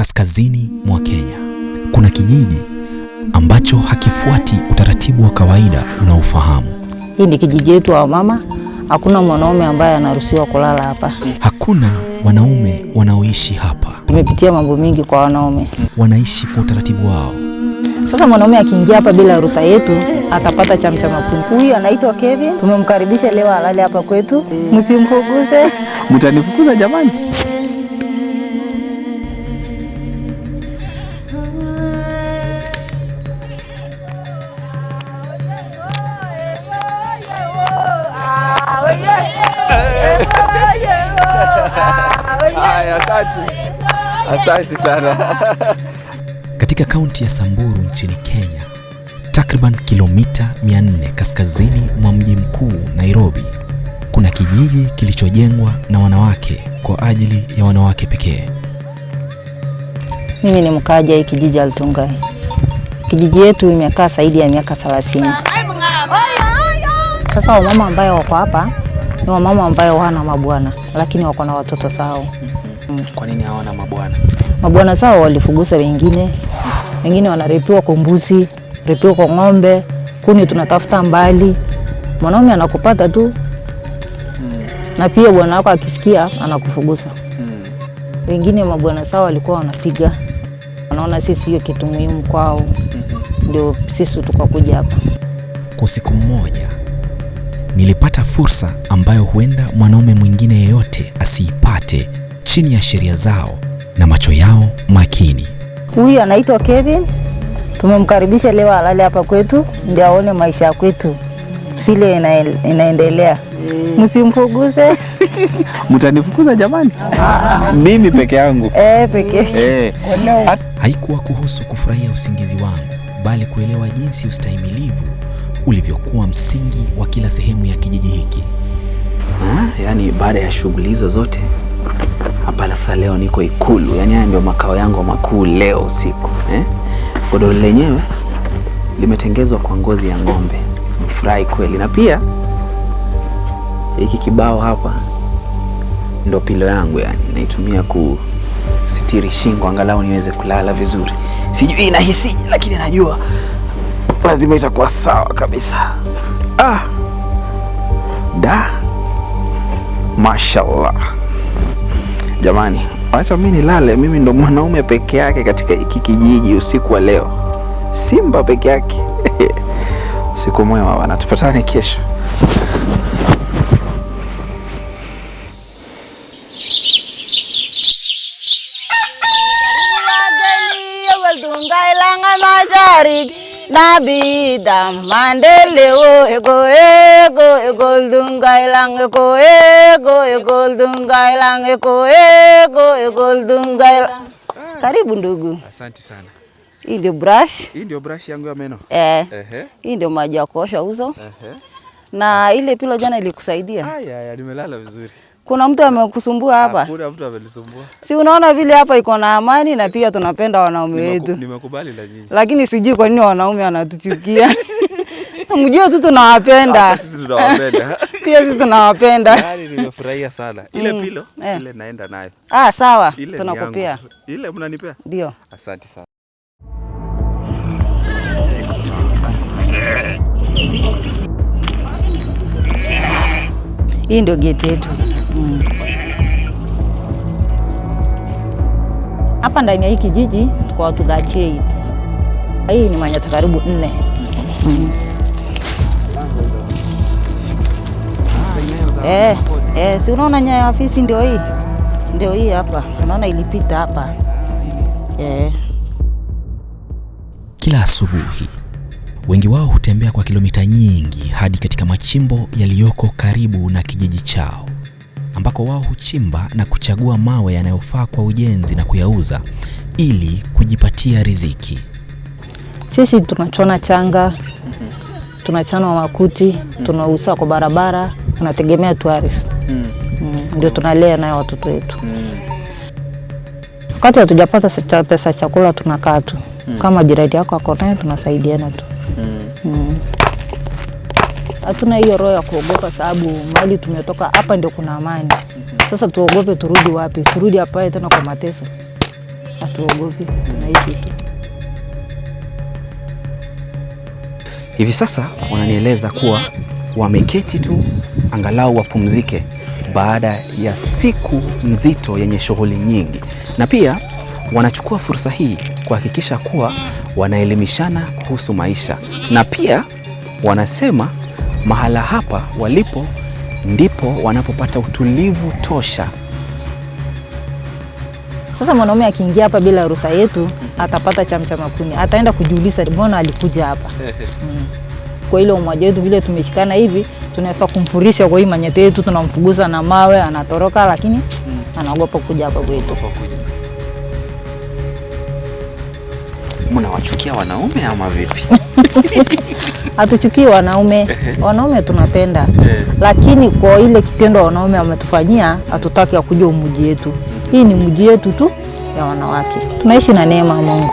kaskazini mwa Kenya kuna kijiji ambacho hakifuati utaratibu wa kawaida unaofahamu. Hii ni kijiji chetu wa mama, hakuna mwanaume ambaye anaruhusiwa kulala hapa. Hakuna wanaume wanaoishi hapa. Tumepitia mambo mingi kwa wanaume. Wanaishi kwa utaratibu wao. Sasa mwanaume akiingia hapa bila ruhusa yetu, atapata chamchama kungu. Huyu anaitwa Kevin. Tumemkaribisha leo alale hapa kwetu. Msimfukuze. Mtanifukuza jamani? Asante sana. Katika kaunti ya Samburu nchini Kenya, takriban kilomita 400 kaskazini mwa mji mkuu Nairobi, kuna kijiji kilichojengwa na wanawake kwa ajili ya wanawake pekee. Mimi ni mkaaji wa kijiji Altungai. Kijiji yetu imekaa zaidi ya miaka 30. Sasa wamama ambao wako hapa ni wamama ambao wana mabwana, lakini wako na watoto zao. Kwa nini hawana mabwana? Mabwana zao walifugusa wengine wanarepiwa kwa mbuzi, repiwa kwa ng'ombe, kuni tunatafuta mbali. Mwanaume anakupata tu. Na pia bwana wako akisikia anakufugusa. Wengine mabwana zao walikuwa wanapiga. Wanaona sisi hiyo kitu muhimu kwao. Ndio sisi tukakuja hapa. Kwa siku moja nilipata fursa ambayo huenda mwanaume mwingine yeyote asiipate, chini ya sheria zao na macho yao makini. Huyu anaitwa Kevin. Tumemkaribisha leo alale hapa kwetu ndio aone maisha kwetu vile inaendelea. Msimfukuze. Mtanifukuza jamani? Mimi peke yangu. Peke. Haikuwa kuhusu kufurahia usingizi wangu, bali kuelewa jinsi ustahimilivu ulivyokuwa msingi wa kila sehemu ya kijiji hiki. Yaani baada ya shughuli hizo zote, hapa sasa leo niko Ikulu. Yaani haya ndio makao yangu makuu leo usiku. Godoro lenyewe limetengezwa kwa ngozi ya ng'ombe. Nifurahi kweli. Na pia hiki kibao hapa ndo pilo yangu, yani naitumia kusitiri shingo angalau niweze kulala vizuri. Sijui inahisi, lakini najua lazima itakuwa sawa kabisa. Mashallah. Jamani, acha mimi nilale. Mimi ndo mwanaume peke yake katika hiki kijiji usiku wa leo. Simba peke yake. Usiku mwema bwana, tupatane kesho. Nabi dam mandeleo ego dungai lang ego dungai lang ego dungai. Karibu ndugu. Asante sana. Hii ndio brush. Hii ndio brush yangu ya meno. Hii ndio maji ya kuosha uso. Na ile pilo jana ilikusaidia? Nimelala vizuri. Kuna mtu amekusumbua hapa? Hakuna mtu amenisumbua. Si unaona vile hapa iko na amani na pia tunapenda wanaume wetu. Nimekubali la nyinyi. Lakini sijui kwa nini wanaume wanatuchukia. Mjue tu tunawapenda. Sisi tunawapenda. Pia sisi tunawapenda. Yaani nimefurahia sana. Ile pilo, ile naenda nayo. Sawa. Tunakupea. Ile mnanipea? Ndio. Asante sana. Hii ndio gate yetu. Hapa ndani ya hii kijiji tuko watu gache. Hii ni manyata karibu 4. Si unaona nyaya ya afisi ndio hii? Ndio hii hapa. Unaona ilipita hapa. Kila asubuhi wengi wao hutembea kwa kilomita nyingi hadi katika machimbo yaliyoko karibu na kijiji chao, ambako wao huchimba na kuchagua mawe yanayofaa kwa ujenzi na kuyauza ili kujipatia riziki. Sisi tunachona changa, tunachana makuti, tunauza kwa barabara, tunategemea tourist. Ndio tunalea nayo watoto wetu. Wakati hatujapata pesa chakula tunakaa tu. Kama jirani yako ako naye tunasaidiana tu. Hatuna hiyo roho ya kuogopa sababu mahali tumetoka hapa ndio kuna amani. Sasa tuogope turudi wapi? Turudi hapa tena kwa mateso. hatuogopi, tunaishi tu. Hivi sasa wananieleza kuwa wameketi tu angalau wapumzike baada ya siku nzito yenye shughuli nyingi, na pia wanachukua fursa hii kuhakikisha kuwa wanaelimishana kuhusu maisha, na pia wanasema mahala hapa walipo ndipo wanapopata utulivu tosha. Sasa mwanaume akiingia hapa bila ruhusa yetu atapata chamchama kuni, ataenda kujiuliza mbona alikuja hapa. Kwa ile umoja wetu vile tumeshikana hivi, tunaweza kumfurisha kwa hii manyete yetu, tunamfuguza na mawe anatoroka, lakini anaogopa kuja hapa kwetu. Mnawachukia wanaume ama vipi? Hatuchukii wanaume, wanaume tunapenda, lakini kwa ile kitendo wanaume wametufanyia hatutaki kuja mji wetu. Hii ni mji wetu tu ya wanawake, tunaishi na neema ya Mungu.